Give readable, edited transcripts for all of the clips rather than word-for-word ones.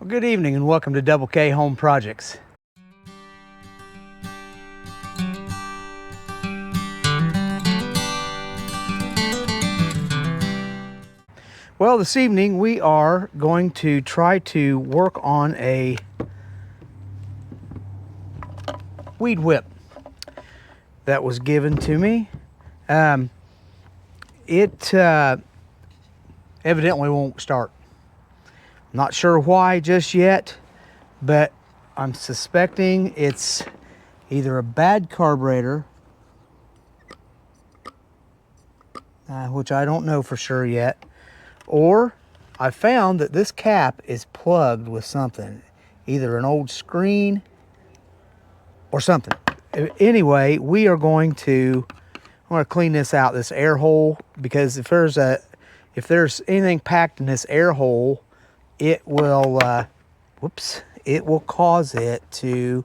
Well, good evening and welcome to Double K Home Projects. Well, this evening we are going to try to work on a weed whip that was given to me. It evidently won't start. Not sure why just yet, but I'm suspecting it's either a bad carburetor, which I don't know for sure yet, or I found that this cap is plugged with something, either an old screen or something. Anyway, we are going to, I'm going to clean this out, this air hole, because if there's anything packed in this air hole, it will, it will cause it to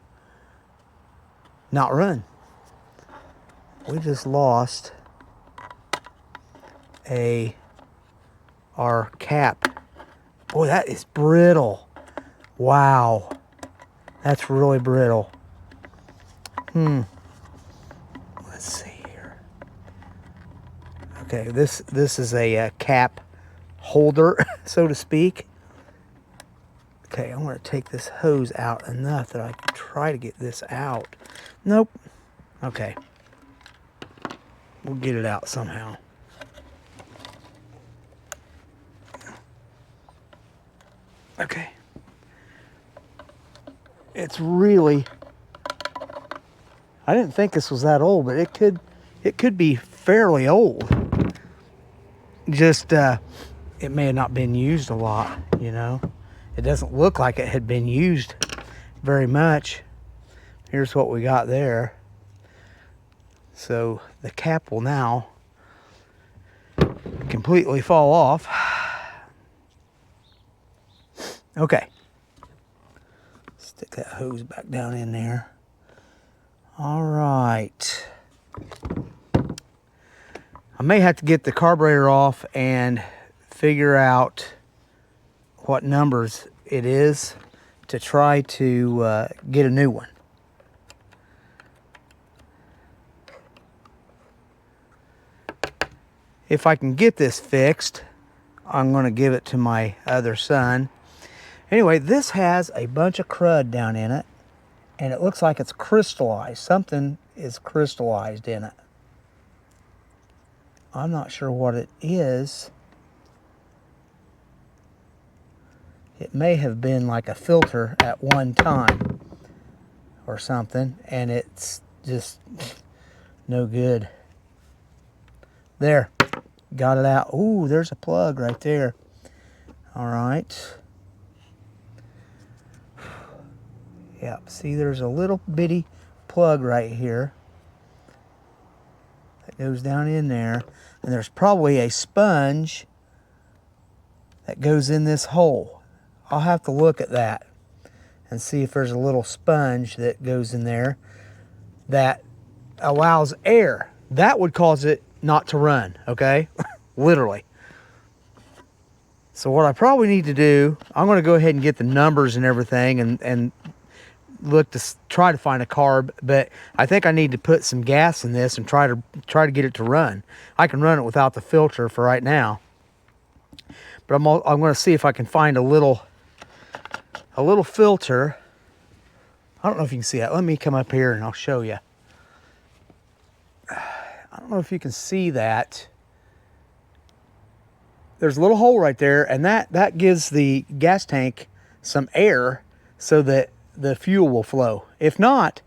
not run. We just lost our cap. Boy, that is brittle. Wow. That's really brittle. Let's see here. Okay, this is a cap holder, so to speak. Okay, I'm going to take this hose out enough that I can try to get this out. Nope. Okay. We'll get it out somehow. Okay. It's really, I didn't think this was that old, but it could be fairly old. Just it may have not been used a lot, you know. It doesn't look like it had been used very much. Here's what we got there. So the cap will now completely fall off. Okay. Stick that hose back down in there. All right. I may have to get the carburetor off and figure out what numbers it is to try to get a new one. If I can get this fixed, I'm going to give it to my other son. Anyway, this has a bunch of crud down in it, and it looks like it's crystallized. Something is crystallized in it. I'm not sure what it is. It may have been like a filter at one time or something, and it's just no good. There, got it out. Ooh, there's a plug right there. All right. Yep, see there's a little bitty plug right here that goes down in there, and there's probably a sponge that goes in this hole. I'll have to look at that and see if there's a little sponge that goes in there that allows air. That would cause it not to run, okay? Literally. So what I probably need to do, I'm going to go ahead and get the numbers and everything and look to try to find a carb, but I think I need to put some gas in this and try to get it to run. I can run it without the filter for right now, but I'm going to see if I can find a little filter. I don't know if you can see that. Let me come up here and I'll show you. I don't know if you can see that. There's a little hole right there, and that gives the gas tank some air so that the fuel will flow. If not,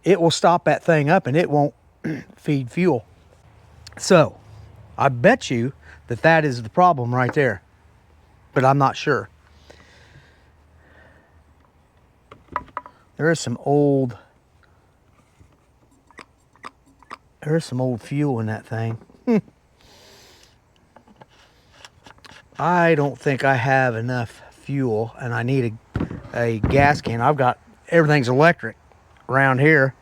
it will stop that thing up and it won't feed fuel. So I bet you that is the problem right there, but I'm not sure. There is some old fuel in that thing. I don't think I have enough fuel, and I need a gas can. I've got, everything's electric around here.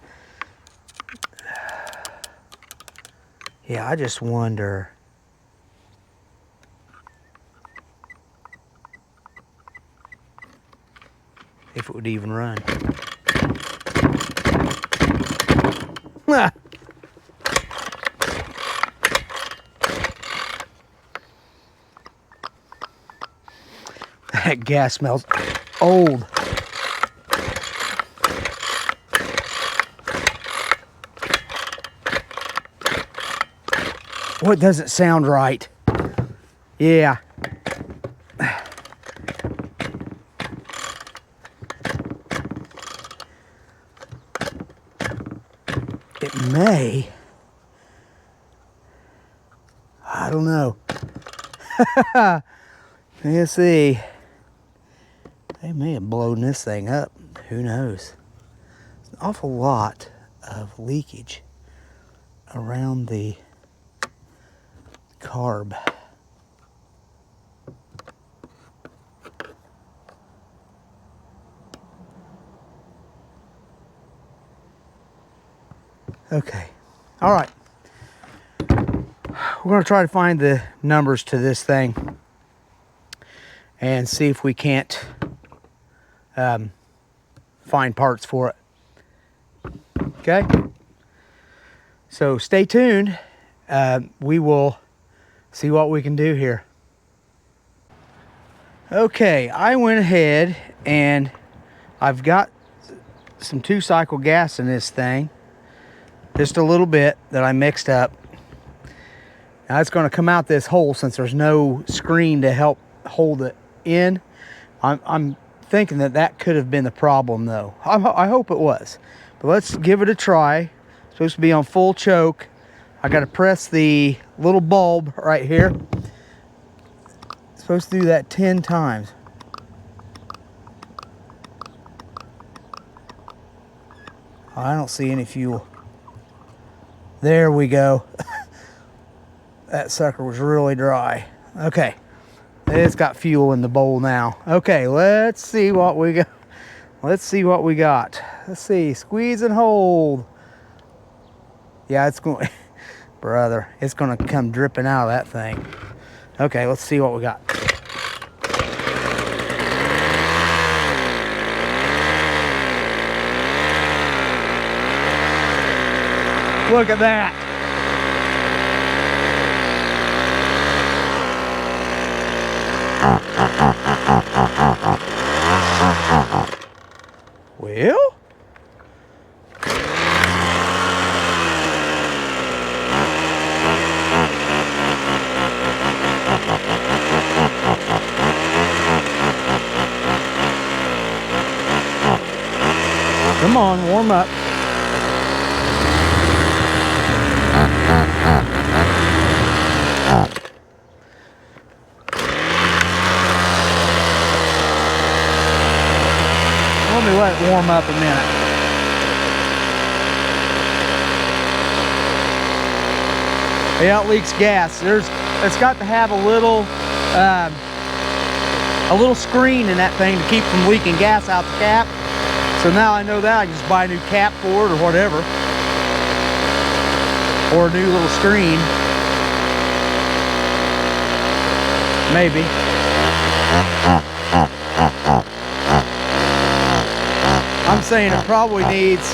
Yeah, I just wonder. if it would even run. Ah. That gas smells old. Oh, it doesn't sound right. Yeah. It may. I don't know. Let's see. They may have blown this thing up. Who knows? There's an awful lot of leakage around the carb. Okay. All right. We're going to try to find the numbers to this thing and see if we can't find parts for it. Okay? So stay tuned. We will see what we can do here. Okay, I went ahead and I've got some 2-cycle gas in this thing. Just a little bit that I mixed up. Now it's going to come out this hole since there's no screen to help hold it in. I'm thinking that could have been the problem though. I hope it was. But let's give it a try. It's supposed to be on full choke. I got to press the little bulb right here. It's supposed to do that 10 times. I don't see any fuel. There we go. That sucker was really dry. Okay, it's got fuel in the bowl now. Okay, let's see what we got. Let's see what we got. Let's see, squeeze and hold. Yeah, it's going, brother, it's gonna come dripping out of that thing. Okay, let's see what we got. Look at that. Well, come on, warm up. Let me let it warm up a minute. Yeah, it leaks gas. It's got to have a little screen in that thing to keep from leaking gas out the cap. So now I know that I can just buy a new cap for it or whatever, or a new little screen, maybe. I'm saying it probably needs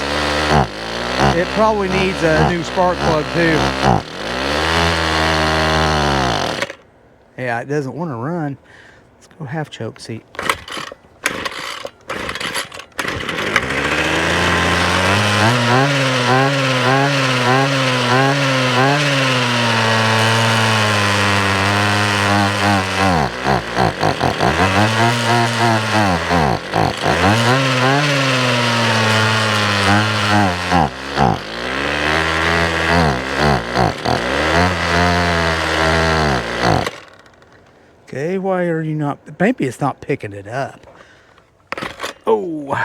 a new spark plug too. Yeah, it doesn't want to run. Let's go half choke seat. Okay, why are you not? Maybe it's not picking it up. Oh.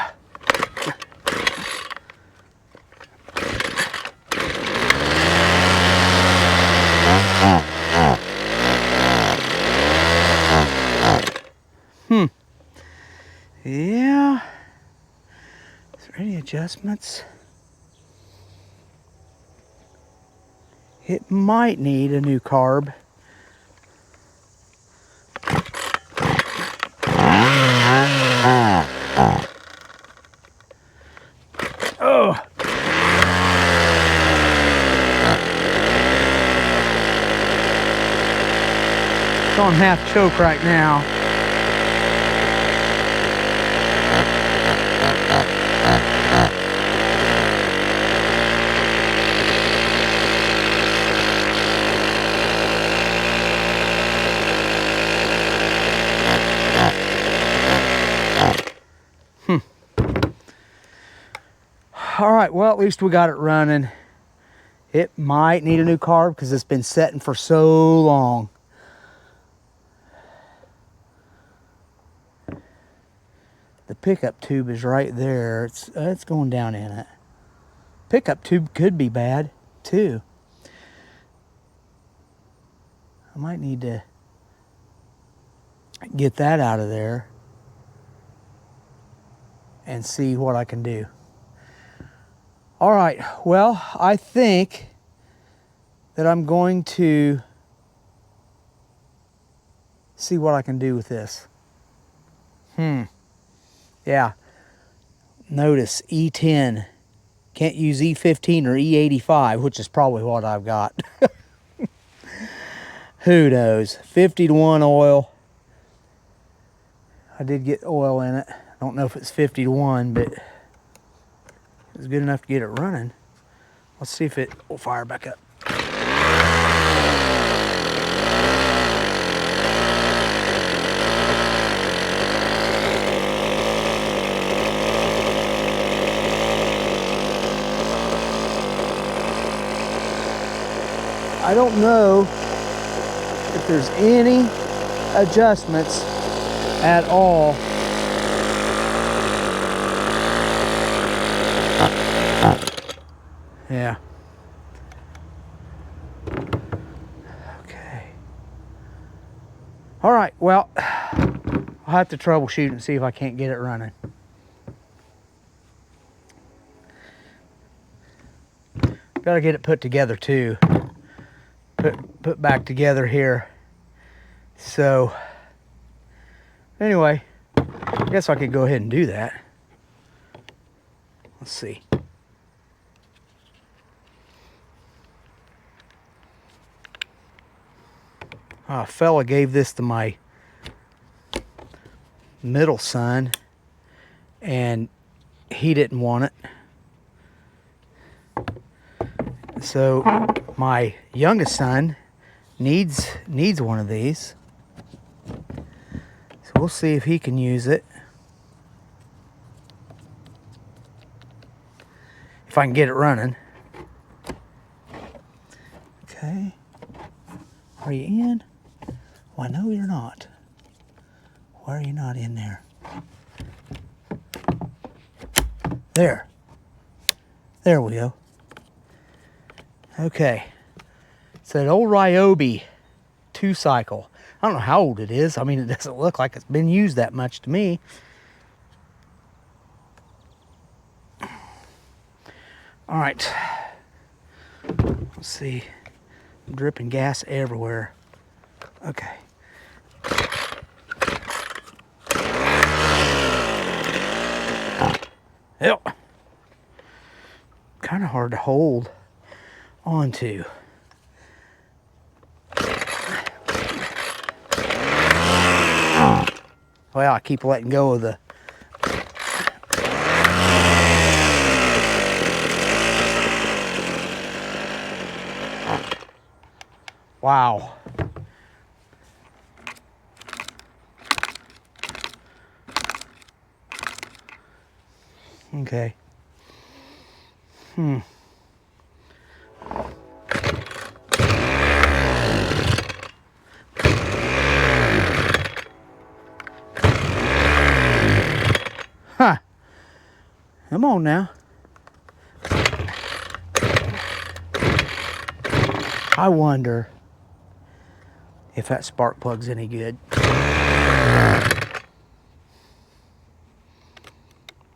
Yeah. Is there any adjustments? It might need a new carb. on half choke right now. All right, well, at least we got it running. It might need a new carb because it's been setting for so long. The pickup tube is right there. It's going down in it. Pickup tube could be bad too. I might need to get that out of there and see what I can do. All right, well, I think that I'm going to see what I can do with this. Yeah, notice E10. Can't use E15 or E85, which is probably what I've got. Who knows? 50 to 1 oil. I did get oil in it. I don't know if it's 50 to 1, but it's good enough to get it running. Let's see if it will fire back up. I don't know if there's any adjustments at all. Yeah. Okay. All right, well, I'll have to troubleshoot and see if I can't get it running. Gotta get it put together too. Put back together here. So, anyway, I guess I could go ahead and do that. Let's see. A fella gave this to my middle son, and he didn't want it. So my youngest son needs one of these. So we'll see if he can use it. If I can get it running. Okay. Are you in? Well, no, you're not. Why are you not in there? There. There we go. Okay. It's that old Ryobi 2-cycle. I don't know how old it is. I mean, it doesn't look like it's been used that much to me. All right. Let's see. I'm dripping gas everywhere. Okay. Yep. Kind of hard to hold onto. Well, I keep letting go of the wow. Okay. Huh. Come on now. I wonder if that spark plug's any good.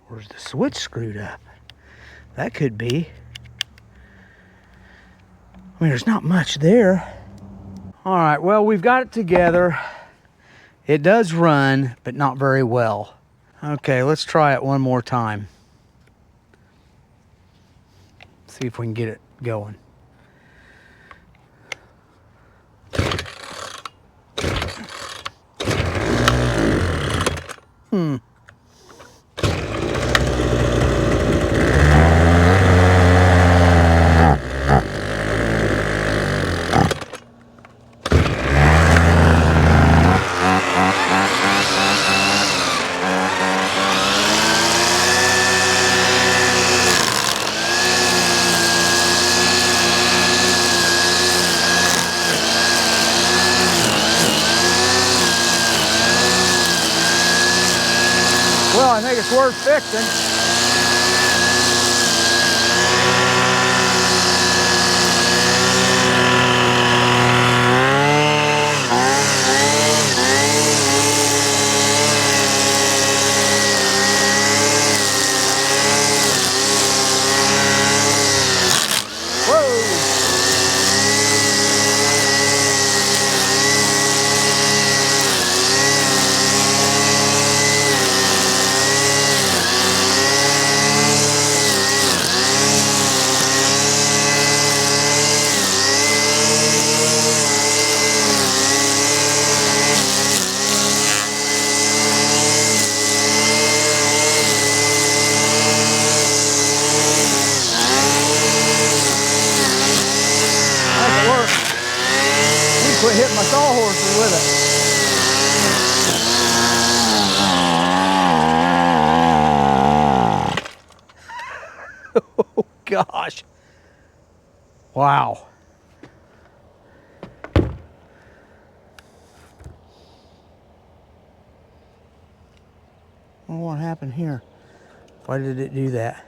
Where's the switch screwed up? That could be. I mean, there's not much there. All right, well, we've got it together. It does run, but not very well. Okay, let's try it one more time. See if we can get it going. Well, I think it's worth fixing. Quit hitting my sawhorses with it. Oh gosh. Wow. I wonder what happened here. Why did it do that?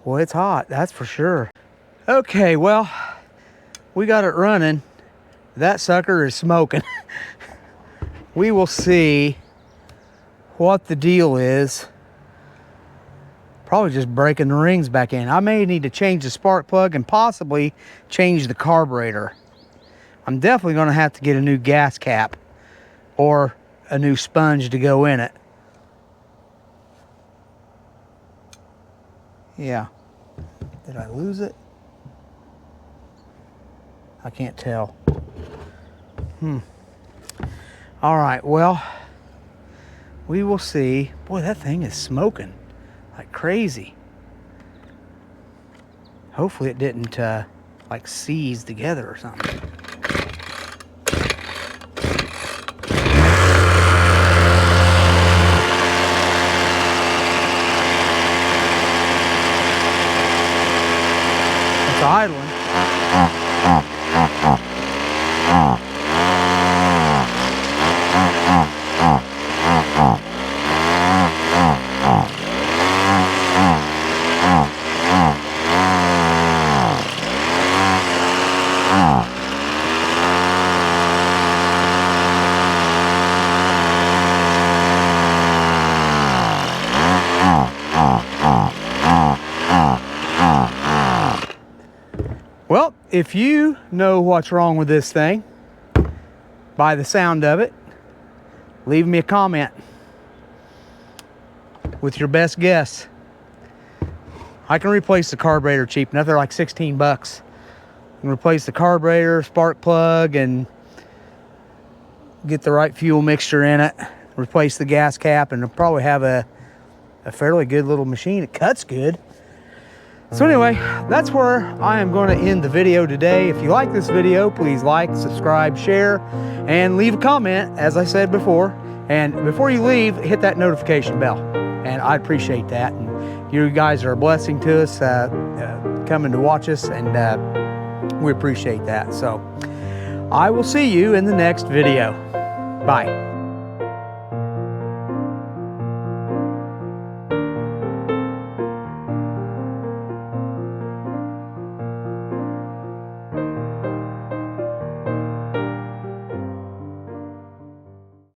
Well, it's hot, that's for sure. Okay, well, we got it running. That sucker is smoking. We will see what the deal is. Probably just breaking the rings back in. I may need to change the spark plug and possibly change the carburetor. I'm definitely gonna have to get a new gas cap or a new sponge to go in it. Yeah. Did I lose it? I can't tell. All right, well, we will see. Boy, that thing is smoking like crazy. Hopefully it didn't like seize together or something. It's idling. Well, if you know what's wrong with this thing, by the sound of it, leave me a comment with your best guess. I can replace the carburetor cheap enough. They're like 16 bucks. I can replace the carburetor, spark plug, and get the right fuel mixture in it. Replace the gas cap, and it'll probably have a fairly good little machine. It cuts good. So anyway, that's where I am going to end the video today. If you like this video, please like, subscribe, share, and leave a comment, as I said before. And before you leave, hit that notification bell. And I appreciate that. And you guys are a blessing to us coming to watch us, and we appreciate that. So I will see you in the next video. Bye.